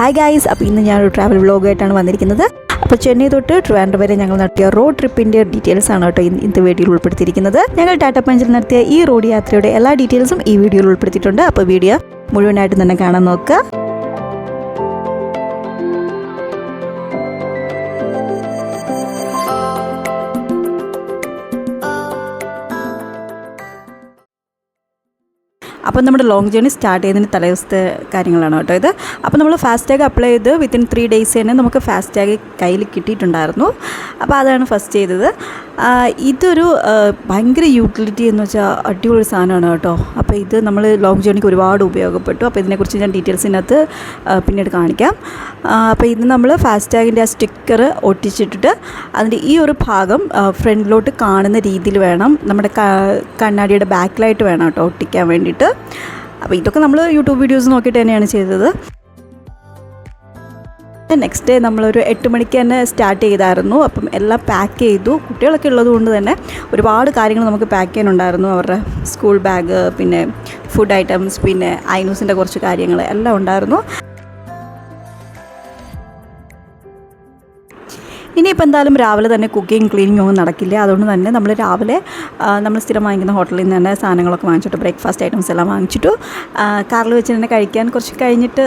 Hi guys, അപ്പോൾ ഇന്ന് ഞാനൊരു ട്രാവൽ വ്ളോഗായിട്ടാണ് വന്നിരിക്കുന്നത്. അപ്പോൾ ചെന്നൈ തൊട്ട് ട്രിവാൻഡ്രം വരെ ഞങ്ങൾ നടത്തിയ റോഡ് ട്രിപ്പിൻ്റെ ഡീറ്റെയിൽസ് ആണ് കേട്ടോ ഇന്നത്തെ വീഡിയോയിൽ ഉൾപ്പെടുത്തിയിരിക്കുന്നത്. ഞങ്ങൾ ടാറ്റ പഞ്ചിൽ നടത്തിയ ഈ റോഡ് യാത്രയുടെ എല്ലാ ഡീറ്റെയിൽസും ഈ വീഡിയോയിൽ ഉൾപ്പെടുത്തിയിട്ടുണ്ട്. അപ്പോൾ വീഡിയോ മുഴുവനായിട്ട് തന്നെ കാണാൻ നോക്കുക. അപ്പോൾ നമ്മുടെ ലോങ് ജേർണി സ്റ്റാർട്ട് ചെയ്തതിന് തലേദിവസത്തെ കാര്യങ്ങളാണ് കേട്ടോ ഇത്. അപ്പോൾ നമ്മൾ ഫാസ്റ്റാഗ് അപ്ലൈ ചെയ്ത് വിത്തിൻ 3 days തന്നെ നമുക്ക് ഫാസ്റ്റാഗ് കയ്യിൽ കിട്ടിയിട്ടുണ്ടായിരുന്നു. അപ്പോൾ അതാണ് ഫസ്റ്റ് ചെയ്തത്. ഇതൊരു ഭയങ്കര യൂട്ടിലിറ്റി എന്ന് വെച്ചാൽ അടിപൊളി സാധനമാണ് കേട്ടോ. അപ്പോൾ ഇത് നമ്മൾ ലോങ് ജേർണിക്ക് ഒരുപാട് ഉപയോഗപ്പെട്ടു. അപ്പോൾ ഇതിനെക്കുറിച്ച് ഞാൻ ഡീറ്റെയിൽസിനകത്ത് പിന്നീട് കാണിക്കാം. അപ്പോൾ ഇത് നമ്മൾ ഫാസ്റ്റാഗിൻ്റെ ആ സ്റ്റിക്കർ ഒട്ടിച്ചിട്ടിട്ട് അതിൻ്റെ ഈ ഒരു ഭാഗം ഫ്രണ്ടിലോട്ട് കാണുന്ന രീതിയിൽ വേണം, നമ്മുടെ കണ്ണാടിയുടെ ബാക്കിലായിട്ട് വേണം കേട്ടോ ഒട്ടിക്കാൻ വേണ്ടിയിട്ട്. അപ്പോൾ ഇതൊക്കെ നമ്മൾ യൂട്യൂബ് വീഡിയോസ് നോക്കിയിട്ട് തന്നെയാണ് ചെയ്തത്. നെക്സ്റ്റ് ഡേ നമ്മളൊരു 8 മണിക്ക് തന്നെ സ്റ്റാർട്ട് ചെയ്തായിരുന്നു. അപ്പം എല്ലാം പാക്ക് ചെയ്തു. കുട്ടികളൊക്കെ ഉള്ളത് കൊണ്ട് തന്നെ ഒരുപാട് കാര്യങ്ങൾ നമുക്ക് പാക്ക് ചെയ്യാനുണ്ടായിരുന്നു. അവരുടെ സ്കൂൾ ബാഗ്, പിന്നെ ഫുഡ് ഐറ്റംസ്, പിന്നെ ഐനൂസിൻ്റെ കുറച്ച് കാര്യങ്ങൾ എല്ലാം ഉണ്ടായിരുന്നു. ഇനിയിപ്പോൾ എന്തായാലും രാവിലെ തന്നെ കുക്കിംഗ് ക്ലീനിങ് ഒന്നും നടക്കില്ല. അതുകൊണ്ട് തന്നെ നമ്മൾ രാവിലെ നമ്മൾ സ്ഥിരം വാങ്ങിക്കുന്ന ഹോട്ടലിൽ നിന്ന് തന്നെ സാധനങ്ങളൊക്കെ വാങ്ങിച്ചിട്ട് ബ്രേക്ക്ഫാസ്റ്റ് ഐറ്റംസ് എല്ലാം വാങ്ങിച്ചിട്ടു കാറിൽ വെച്ച് തന്നെ കഴിക്കാൻ കുറച്ച് കഴിഞ്ഞിട്ട്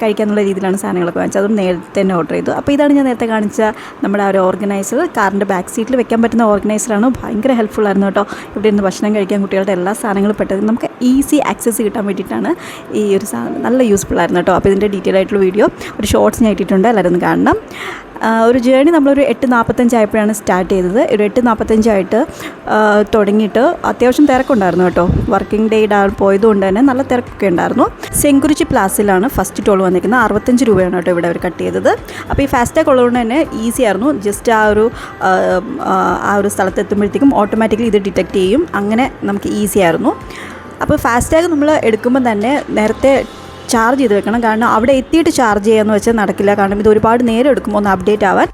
കഴിക്കാനുള്ള രീതിയിലാണ് സാധനങ്ങളൊക്കെ വാങ്ങിച്ചത്. അതും നേരത്തെ തന്നെ ഓർഡർ ചെയ്തു. അപ്പോൾ ഇതാണ് ഞാൻ നേരത്തെ കാണിച്ച നമ്മുടെ ആ ഒരു ഓർഗനൈസർ. കാറിൻ്റെ ബാക്ക് സീറ്റിൽ വെക്കാൻ പറ്റുന്ന ഓർഗനൈസറാണ്. ഭയങ്കര ഹെൽപ്ഫുൾ ആയിരുന്നു കേട്ടോ. ഇവിടെ നിന്ന് ഭക്ഷണം കഴിക്കാൻ കുട്ടികളുടെ എല്ലാ സാധനങ്ങളും പെട്ടെന്ന് നമുക്ക് ഈസി ആക്സസ് കിട്ടാൻ വേണ്ടിയിട്ടാണ് ഈ ഒരു സാധനം. നല്ല യൂസ്ഫുൾ ആയിരുന്നു കേട്ടോ. അപ്പോൾ ഇതിൻ്റെ ഡീറ്റെയിൽ ആയിട്ടുള്ള വീഡിയോ ഒരു ഷോർട്സ് ഞാൻ ഇട്ടിട്ടുണ്ട്, എല്ലാവരും ഒന്ന് കാണണം. ഒരു ജേർണി നമ്മളൊരു 8:45 ആയപ്പോഴാണ് സ്റ്റാർട്ട് ചെയ്തത്. ഒരു 8:45 ആയിട്ട് തുടങ്ങിയിട്ട് അത്യാവശ്യം തിരക്കുണ്ടായിരുന്നു കേട്ടോ. വർക്കിംഗ് ഡേ പോയതുകൊണ്ട് തന്നെ നല്ല തിരക്കൊക്കെ ഉണ്ടായിരുന്നു. സെങ്കുറിച്ചി പ്ലാസിലാണ് ഫസ്റ്റ് ടോൾ വന്നിരിക്കുന്നത്. 65 രൂപയാണ് കേട്ടോ ഇവിടെ അവർ കട്ട് ചെയ്തത്. അപ്പോൾ ഈ ഫാസ്റ്റാഗ് ഉള്ളതുകൊണ്ട് തന്നെ ഈസി ആയിരുന്നു. ജസ്റ്റ് ആ ഒരു സ്ഥലത്തെത്തുമ്പോഴത്തേക്കും ഓട്ടോമാറ്റിക്കലി ഇത് ഡിറ്റക്റ്റ് ചെയ്യും. അങ്ങനെ നമുക്ക് ഈസി ആയിരുന്നു. അപ്പോൾ ഫാസ്റ്റാഗ് നമ്മൾ എടുക്കുമ്പോൾ തന്നെ നേരത്തെ ചാർജ് ചെയ്ത് വെക്കണം. കാരണം അവിടെ എത്തിയിട്ട് ചാർജ് ചെയ്യാന്ന് വെച്ചാൽ നടക്കില്ല. കാരണം ഇത് ഒരുപാട് നേരം എടുക്കുമ്പോൾ ഒന്ന് അപ്ഡേറ്റ് ആവാൻ.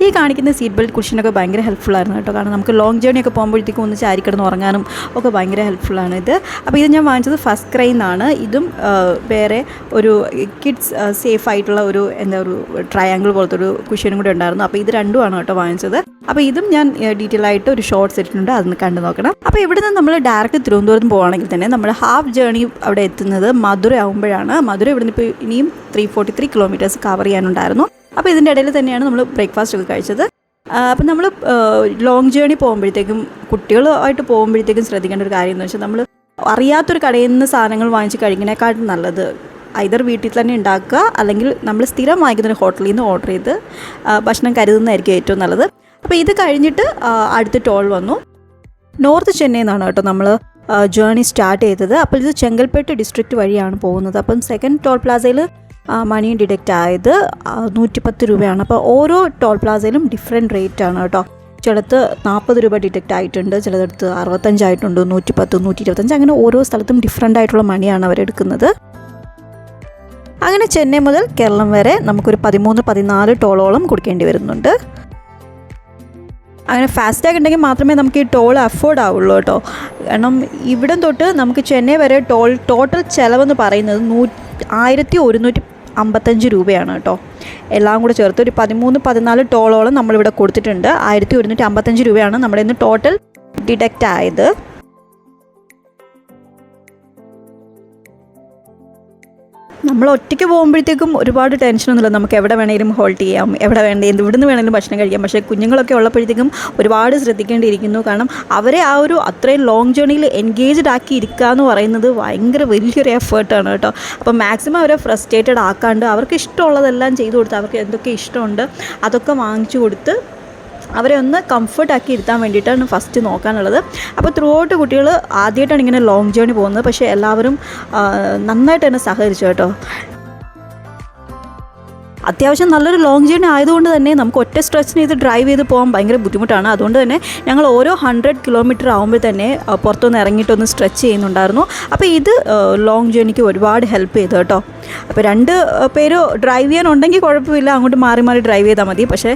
ഈ കാണിക്കുന്ന സീറ്റ് ബെൽറ്റ് കുഷനൊക്കെ ഭയങ്കര ഹെൽപ്ഫുള്ളായിരുന്നു കേട്ടോ. കാരണം നമുക്ക് ലോങ് ജേർണിയൊക്കെ പോകുമ്പോഴത്തേക്കും ഒന്ന് ചാരി കിടന്ന് ഉറങ്ങാനും ഒക്കെ ഭയങ്കര ഹെൽപ്ഫുള്ളാണ് ഇത്. അപ്പോൾ ഇത് ഞാൻ വാങ്ങിച്ചത് ഫസ്റ്റ് ക്രൈ എന്നാണ്. ഇതും വേറെ ഒരു കിഡ്സ് സേഫ് ആയിട്ടുള്ള ഒരു ട്രയാങ്കിൾ പോലത്തെ ഒരു കുഷനും കൂടി ഉണ്ടായിരുന്നു. അപ്പോൾ ഇത് രണ്ടുമാണ് കേട്ടോ വാങ്ങിച്ചത്. അപ്പോൾ ഇതും ഞാൻ ഡീറ്റെയിൽ ആയിട്ട് ഒരു ഷോർട്സ് ഇട്ടിട്ടുണ്ട്, അതൊന്ന് കണ്ടു നോക്കണം. അപ്പോൾ ഇവിടെ നിന്ന് നമ്മൾ ഡയറക്റ്റ് തിരുവനന്തപുരത്ത് പോകുകയാണെങ്കിൽ തന്നെ നമ്മൾ ഹാഫ് ജേർണി അവിടെ എത്തുന്നത് മധുര ആകുമ്പോഴാണ്. മധുര ഇവിടെ നിന്ന് ഇപ്പോൾ ഇനിയും 343 കിലോമീറ്റേഴ്സ് കവർ ചെയ്യാനുണ്ടായിരുന്നു. അപ്പോൾ ഇതിൻ്റെ ഇടയിൽ തന്നെയാണ് നമ്മൾ ബ്രേക്ക്ഫാസ്റ്റ് ഒക്കെ കഴിച്ചത്. അപ്പം നമ്മൾ ലോങ് ജേർണി പോകുമ്പോഴത്തേക്കും കുട്ടികളുമായിട്ട് പോകുമ്പോഴത്തേക്കും ശ്രദ്ധിക്കേണ്ട ഒരു കാര്യം എന്ന് വെച്ചാൽ നമ്മൾ അറിയാത്തൊരു കടയിൽ നിന്ന് സാധനങ്ങൾ വാങ്ങിച്ച് കഴിക്കുന്നതിനെക്കാട്ടും നല്ലത് ഐദർ വീട്ടിൽ തന്നെ ഉണ്ടാക്കുക, അല്ലെങ്കിൽ നമ്മൾ സ്ഥിരം വാങ്ങിക്കുന്ന ഒരു ഹോട്ടലിൽ നിന്ന് ഓർഡർ ചെയ്ത് ഭക്ഷണം കരുതുന്നതായിരിക്കും ഏറ്റവും നല്ലത്. അപ്പോൾ ഇത് കഴിഞ്ഞിട്ട് അടുത്ത ടോൾ വന്നു. നോർത്ത് ചെന്നൈ എന്നാണ് കേട്ടോ നമ്മൾ ജേർണി സ്റ്റാർട്ട് ചെയ്തത്. അപ്പോൾ ഇത് ചെങ്കൽപ്പേട്ട് ഡിസ്ട്രിക്റ്റ് വഴിയാണ് പോകുന്നത്. അപ്പം സെക്കൻഡ് ടോൾ പ്ലാസയിൽ മണി ഡിഡക്റ്റ് ആയത് 110 രൂപയാണ്. അപ്പോൾ ഓരോ ടോൾ പ്ലാസയിലും ഡിഫറെൻറ്റ് റേറ്റ് ആണ് കേട്ടോ. ചിലത്ത് 40 രൂപ ഡിഡക്റ്റ് ആയിട്ടുണ്ട്, ചിലടത്ത് 65 ആയിട്ടുണ്ട്, 110, 125, അങ്ങനെ ഓരോ സ്ഥലത്തും ഡിഫറെൻ്റ് ആയിട്ടുള്ള മണിയാണ് അവരെടുക്കുന്നത്. അങ്ങനെ ചെന്നൈ മുതൽ കേരളം വരെ നമുക്കൊരു 13-14 ടോളോളം കൊടുക്കേണ്ടി വരുന്നുണ്ട്. അങ്ങനെ ഫാസ്റ്റാഗ് ഉണ്ടെങ്കിൽ മാത്രമേ നമുക്ക് ഈ ടോൾ അഫോർഡ് ആവുള്ളൂ കേട്ടോ. കാരണം ഇവിടം തൊട്ട് നമുക്ക് ചെന്നൈ വരെ ടോട്ടൽ ചിലവെന്ന് പറയുന്നത് 1155 രൂപയാണ് കേട്ടോ. എല്ലാം കൂടെ ചേർത്ത് ഒരു 13-14 ടോളോളം നമ്മളിവിടെ കൊടുത്തിട്ടുണ്ട്. 1155 രൂപയാണ് നമ്മുടെ ഇന്ന് ടോട്ടൽ ഡിഡക്റ്റ് ആയത്. നമ്മൾ ഒറ്റയ്ക്ക് പോകുമ്പോഴത്തേക്കും ഒരുപാട് ടെൻഷനൊന്നുമില്ല. നമുക്ക് എവിടെ വേണമെങ്കിലും ഹോൾഡ് ചെയ്യാം, എവിടെ ഇവിടുന്ന് വേണമെങ്കിലും ഭക്ഷണം കഴിക്കാം. പക്ഷേ കുഞ്ഞുങ്ങളൊക്കെ ഉള്ളപ്പോഴത്തേക്കും ഒരുപാട് ശ്രദ്ധിക്കേണ്ടിയിരിക്കുന്നു. കാരണം അവരെ ആ ഒരു അത്രയും ലോങ് ജേർണിയിൽ എൻഗേജ്ഡ് ആക്കി ഇരിക്കുക എന്ന് പറയുന്നത് ഭയങ്കര വലിയൊരു എഫേർട്ടാണ് കേട്ടോ. അപ്പോൾ മാക്സിമം അവരെ ഫ്രസ്ട്രേറ്റഡ് ആക്കാണ്ട് അവർക്ക് ഇഷ്ടമുള്ളതെല്ലാം ചെയ്തു കൊടുത്ത്, അവർക്ക് എന്തൊക്കെ ഇഷ്ടമുണ്ട് അതൊക്കെ വാങ്ങിച്ചു കൊടുത്ത് അവരെ ഒന്ന് കംഫർട്ടാക്കി ഇരുത്താൻ വേണ്ടിയിട്ടാണ് ഫസ്റ്റ് നോക്കാനുള്ളത്. അപ്പോൾ ത്രൂ ഔട്ട് കുട്ടികൾ ആദ്യമായിട്ടാണ് ഇങ്ങനെ ലോങ് ജേർണി പോകുന്നത്. പക്ഷേ എല്ലാവരും നന്നായിട്ട് തന്നെ സഹകരിച്ചു കേട്ടോ. അത്യാവശ്യം നല്ലൊരു ലോങ് ജേർണി ആയതുകൊണ്ട് തന്നെ നമുക്ക് ഒറ്റ സ്ട്രെച്ചിന് ഇത് ഡ്രൈവ് ചെയ്ത് പോകാൻ ഭയങ്കര ബുദ്ധിമുട്ടാണ്. അതുകൊണ്ട് തന്നെ ഞങ്ങൾ ഓരോ 100 കിലോമീറ്റർ ആകുമ്പോൾ തന്നെ പുറത്തുനിന്ന് ഇറങ്ങിയിട്ടൊന്ന് സ്ട്രെച്ച് ചെയ്യുന്നുണ്ടായിരുന്നു. അപ്പോൾ ഇത് ലോങ് ജേർണിക്ക് ഒരുപാട് ഹെൽപ്പ് ചെയ്തു കേട്ടോ. അപ്പോൾ 2 പേര് ഡ്രൈവ് ചെയ്യാനുണ്ടെങ്കിൽ കുഴപ്പമില്ല, അങ്ങോട്ട് മാറി മാറി ഡ്രൈവ് ചെയ്താൽ മതി. പക്ഷേ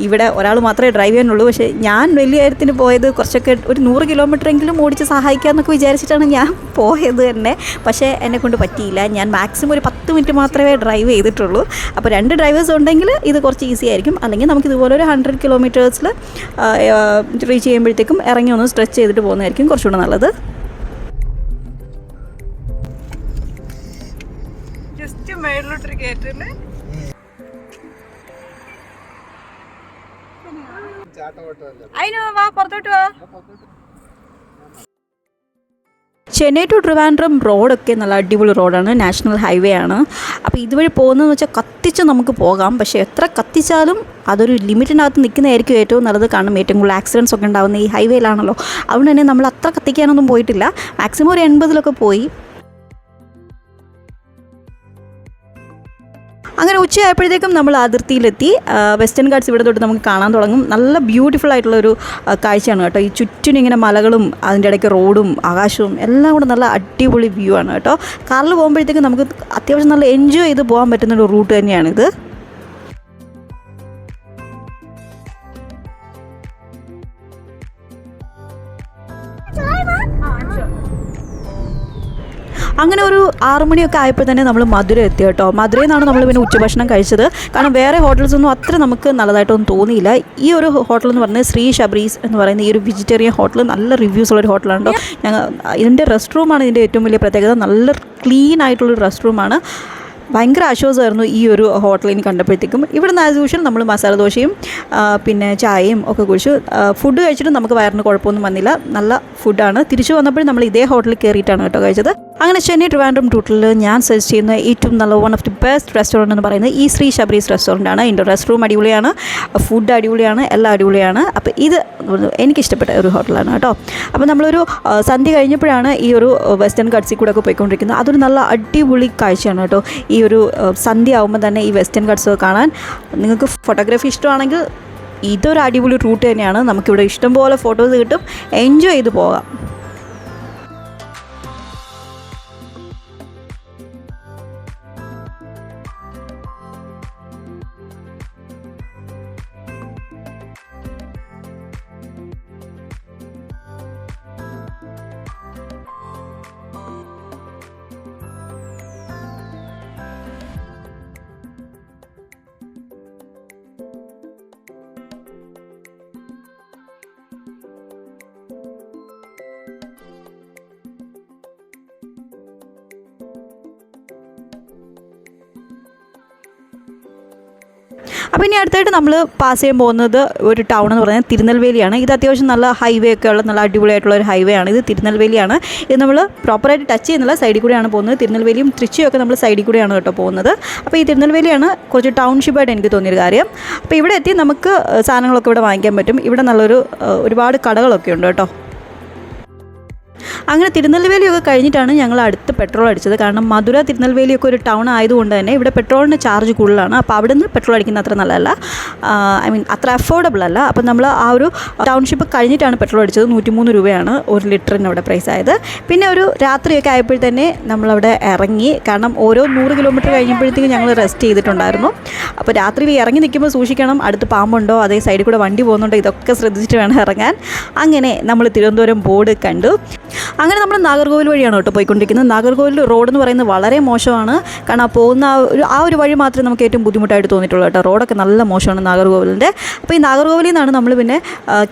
ഇവിടെ ഒരാൾ മാത്രമേ ഡ്രൈവ് ചെയ്യാനുള്ളൂ. പക്ഷേ ഞാൻ വലിയ കാര്യത്തിന് പോയത് കുറച്ചൊക്കെ ഒരു 100 കിലോമീറ്ററെങ്കിലും ഓടിച്ച് സഹായിക്കാമെന്നൊക്കെ വിചാരിച്ചിട്ടാണ് ഞാൻ പോയത് തന്നെ. പക്ഷേ എന്നെക്കൊണ്ട് പറ്റിയില്ല. ഞാൻ മാക്സിമം ഒരു 10 മിനിറ്റ് മാത്രമേ ഡ്രൈവ് ചെയ്തിട്ടുള്ളൂ. അപ്പോൾ 2 ഡ്രൈവേഴ്സ് ഉണ്ടെങ്കിൽ ഇത് കുറച്ച് ഈസി ആയിരിക്കും. അല്ലെങ്കിൽ നമുക്ക് ഇതുപോലെ ഒരു 100 കിലോമീറ്റേഴ്സിൽ റീച്ച് ചെയ്യുമ്പോഴത്തേക്കും ഇറങ്ങി ഒന്ന് സ്ട്രെച്ച് ചെയ്തിട്ട് പോകുന്നതായിരിക്കും കുറച്ചുകൂടെ നല്ലത്. ജസ്റ്റ് മേളിലോട്ടൊരു കയറ്റല്ലേ. അതിന് വാ, പുറത്തോട്ട് വാ. ചെന്നൈ ടു ട്രിവാൻഡ്രം റോഡൊക്കെ നല്ല അടിപൊളി റോഡാണ്, നാഷണൽ ഹൈവേ ആണ്. അപ്പോൾ ഇതുവഴി പോകുന്നതെന്ന് വെച്ചാൽ കത്തിച്ച് നമുക്ക് പോകാം. പക്ഷേ എത്ര കത്തിച്ചാലും അതൊരു ലിമിറ്റിനകത്ത് നിൽക്കുന്നതായിരിക്കും ഏറ്റവും നല്ലത്. കാരണം ഏറ്റവും കൂടുതൽ ആക്സിഡൻറ്റ്സ് ഒക്കെ ഉണ്ടാകുന്ന ഈ ഹൈവേയിലാണല്ലോ. അതുകൊണ്ട് തന്നെ നമ്മൾ അത്ര കത്തിക്കാനൊന്നും പോയിട്ടില്ല. മാക്സിമം ഒരു 80 പോയി. അങ്ങനെ ഉച്ചയായപ്പോഴത്തേക്കും നമ്മൾ അതിർത്തിയിലെത്തി. വെസ്റ്റേൺ ഗാട്ട്സ് ഇവിടെ തൊട്ട് നമുക്ക് കാണാൻ തുടങ്ങും. നല്ല ബ്യൂട്ടിഫുൾ ആയിട്ടുള്ളൊരു കാഴ്ചയാണ് കേട്ടോ. ഈ ചുറ്റിനും ഇങ്ങനെ മലകളും അതിൻ്റെ ഇടയ്ക്ക് റോഡും ആകാശവും എല്ലാം കൂടെ നല്ല അടിപൊളി വ്യൂ ആണ് കേട്ടോ. കാറിൽ പോകുമ്പോഴത്തേക്കും നമുക്ക് അത്യാവശ്യം നല്ല എൻജോയ് ചെയ്ത് പോകാൻ പറ്റുന്നൊരു റൂട്ട് തന്നെയാണിത്. അങ്ങനെ ഒരു 6 മണിയൊക്കെ ആയപ്പോൾ തന്നെ നമ്മൾ മധുര എത്തി കേട്ടോ. മധുരയിൽ നിന്നാണ് നമ്മൾ പിന്നെ ഉച്ചഭക്ഷണം കഴിച്ചത്. കാരണം വേറെ ഹോട്ടൽസൊന്നും അത്ര നമുക്ക് നല്ലതായിട്ടൊന്നും തോന്നിയില്ല. ഈ ഒരു ഹോട്ടൽ എന്ന് പറയുന്നത് ശ്രീ ശബരീസ് എന്ന് പറയുന്ന ഈ ഒരു വെജിറ്റേറിയൻ ഹോട്ടൽ നല്ല റിവ്യൂസ് ഉള്ളൊരു ഹോട്ടലാണ് കേട്ടോ. ഇതിൻ്റെ റെസ്റ്റ് റൂമാണ് ഇതിൻ്റെ ഏറ്റവും വലിയ പ്രത്യേകത. നല്ല ക്ലീൻ ആയിട്ടുള്ളൊരു റെസ്റ്റ് റൂമാണ്. ഭയങ്കര ആശ്വാസമായിരുന്നു ഈ ഒരു ഹോട്ടലിന് കണ്ടപ്പോഴത്തേക്കും. ഇവിടുന്ന് ആസ് യൂഷ്വൽ നമ്മൾ മസാല ദോശയും പിന്നെ ചായയും ഒക്കെ കുടിച്ചു. ഫുഡ് കഴിച്ചിട്ട് നമുക്ക് വയറിന് കുഴപ്പമൊന്നും വന്നില്ല. നല്ല ഫുഡാണ്. തിരിച്ചു വന്നപ്പോഴും നമ്മൾ ഇതേ ഹോട്ടലിൽ കയറിയിട്ടാണ് കേട്ടോ കഴിച്ചത്. അങ്ങനെ ചെന്നൈ ട്രിവാൻഡ്രം റൂട്ടിൽ ഞാൻ സജസ്റ്റ് ചെയ്യുന്ന ഏറ്റവും നല്ല one of the best restaurant എന്ന് പറയുന്നത് ഈ ശ്രീ ശബരീസ് റെസ്റ്റോറൻറ്റാണ്. ഇതിൻ്റെ റെസ്റ്റ് റൂം അടിപൊളിയാണ്, ഫുഡ് അടിപൊളിയാണ്, എല്ലാം അടിപൊളിയാണ്. അപ്പോൾ ഇത് എനിക്കിഷ്ടപ്പെട്ട ഒരു ഹോട്ടലാണ് കേട്ടോ. അപ്പോൾ നമ്മളൊരു സന്ധ്യ കഴിഞ്ഞപ്പോഴാണ് ഈ ഒരു വെസ്റ്റേൺ ഗാട്ട്സിൽ കൂടെ ഒക്കെ പോയിക്കൊണ്ടിരിക്കുന്നത്. അതൊരു നല്ല അടിപൊളി കാഴ്ചയാണ് കേട്ടോ. ഈ ഒരു സന്ധ്യ ആകുമ്പോൾ തന്നെ ഈ വെസ്റ്റേൺ ഗാട്ട്സ് കാണാൻ. നിങ്ങൾക്ക് ഫോട്ടോഗ്രാഫി ഇഷ്ടമാണെങ്കിൽ ഇതൊരു അടിപൊളി റൂട്ട് തന്നെയാണ്. നമുക്കിവിടെ ഇഷ്ടംപോലെ ഫോട്ടോസ് കിട്ടും, എൻജോയ് ചെയ്ത് പോകാം. അപ്പോൾ ഇനി അടുത്തായിട്ട് നമ്മൾ പാസ് ചെയ്യാൻ പോകുന്നത് ഒരു ടൗൺ എന്ന് പറയുന്നത് തിരുനെൽവേലിയാണ്. ഇത് അത്യാവശ്യം നല്ല ഹൈവേ ഒക്കെ ഉള്ള നല്ല അടിപൊളിയായിട്ടുള്ള ഒരു ഹൈവേ ആണ്. ഇത് തിരുനെൽവേലിയാണ്. ഇത് നമ്മൾ പ്രോപ്പറായിട്ട് ടച്ച് ചെയ്യുന്നില്ല, സൈഡിൽ കൂടെയാണ് പോകുന്നത്. തിരുനെൽവേലിയും തൃച്ചിയും ഒക്കെ നമ്മൾ സൈഡിൽ കൂടെയാണ് കേട്ടോ പോകുന്നത്. അപ്പോൾ ഈ തിരുനെൽവേലിയാണ് കുറച്ച് ടൗൺഷിപ്പായിട്ട് എനിക്ക് തോന്നിയൊരു കാര്യം. അപ്പോൾ ഇവിടെ എത്തി നമുക്ക് സാധനങ്ങളൊക്കെ ഇവിടെ വാങ്ങിക്കാൻ പറ്റും. ഇവിടെ നല്ലൊരു ഒരുപാട് കടകളൊക്കെ ഉണ്ട് കേട്ടോ. അങ്ങനെ തിരുനെൽവേലിയൊക്കെ കഴിഞ്ഞിട്ടാണ് ഞങ്ങൾ അടുത്ത് പെട്രോൾ അടിച്ചത്. കാരണം മധുര തിരുനെൽവേലിയൊക്കെ ഒരു ടൗൺ ആയതുകൊണ്ട് തന്നെ ഇവിടെ പെട്രോളിന് ചാർജ് കൂടുതലാണ്. അപ്പോൾ അവിടെ നിന്ന് പെട്രോൾ അടിക്കുന്ന അത്ര നല്ലതല്ല, അത്ര അഫോർഡബിൾ അല്ല. അപ്പോൾ നമ്മൾ ആ ഒരു ടൗൺഷിപ്പ് കഴിഞ്ഞിട്ടാണ് പെട്രോൾ അടിച്ചത്. 103 രൂപയാണ് 1 ലിറ്ററിന് അവിടെ പ്രൈസ് ആയത്. പിന്നെ ഒരു രാത്രിയൊക്കെ ആയപ്പോഴത്തന്നെ നമ്മളവിടെ ഇറങ്ങി. കാരണം ഓരോ 100 കിലോമീറ്റർ കഴിഞ്ഞപ്പോഴത്തേക്കും ഞങ്ങൾ റെസ്റ്റ് ചെയ്തിട്ടുണ്ടായിരുന്നു. അപ്പോൾ രാത്രി ഇറങ്ങി നിൽക്കുമ്പോൾ സൂക്ഷിക്കണം, അടുത്ത് പാമ്പുണ്ടോ, അതേ സൈഡിൽ കൂടെ വണ്ടി പോകുന്നുണ്ടോ, ഇതൊക്കെ ശ്രദ്ധിച്ചിട്ട് വേണം ഇറങ്ങാൻ. അങ്ങനെ നമ്മൾ തിരുവനന്തപുരം ബോർഡ് കണ്ടു. അങ്ങനെ നമ്മൾ നാഗർകോവിൽ വഴിയാണ് കേട്ടോ പോയിക്കൊണ്ടിരിക്കുന്നത്. നാഗർകോവിൽ റോഡ് എന്ന് പറയുന്നത് വളരെ മോശമാണ്. കാരണം പോകുന്ന ആ ഒരു വഴി മാത്രമേ നമുക്ക് ഏറ്റവും ബുദ്ധിമുട്ടായിട്ട് തോന്നിയിട്ടുള്ളൂ കേട്ടോ. റോഡൊക്കെ നല്ല മോശമാണ് നാഗർകോവിലിൻ്റെ. അപ്പോൾ ഈ നാഗർകോവിലിൽ നിന്നാണ് നമ്മൾ പിന്നെ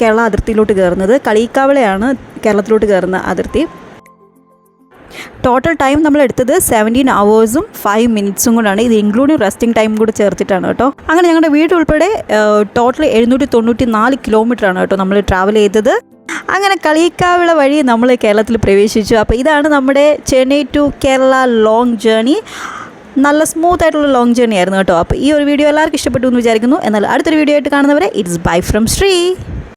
കേരള അതിർത്തിയിലോട്ട് കയറുന്നത്. കളിയിക്കാവളയാണ് കേരളത്തിലോട്ട് കയറുന്ന അതിർത്തി. ടോട്ടൽ ടൈം നമ്മൾ എടുത്തത് 17 hours 5 minutes കൊണ്ടാണ്. ഇത് ഇൻക്ലൂഡിങ് റെസ്റ്റിംഗ് ടൈം കൂടെ ചേർത്തിട്ടാണ് കേട്ടോ. അങ്ങനെ ഞങ്ങളുടെ വീട് ഉൾപ്പെടെ ടോട്ടൽ 794 കിലോമീറ്ററാണ് കേട്ടോ നമ്മൾ ട്രാവൽ ചെയ്തത്. അങ്ങനെ കളിയിക്കാവിള വഴി നമ്മൾ കേരളത്തിൽ പ്രവേശിച്ചു. അപ്പോൾ ഇതാണ് നമ്മുടെ Chennai to Kerala long journey. നല്ല സ്മൂത്ത് ആയിട്ടുള്ള ലോങ് ജേർണി ആയിരുന്നു കേട്ടോ. അപ്പോൾ ഈ ഒരു വീഡിയോ എല്ലാവർക്കും ഇഷ്ടപ്പെട്ടു എന്ന് വിചാരിക്കുന്നു. എന്നാൽ അടുത്തൊരു വീഡിയോ ആയിട്ട് കാണുന്നവരെ ഇറ്റ്സ് ബൈ ഫ്രം ശ്രീ.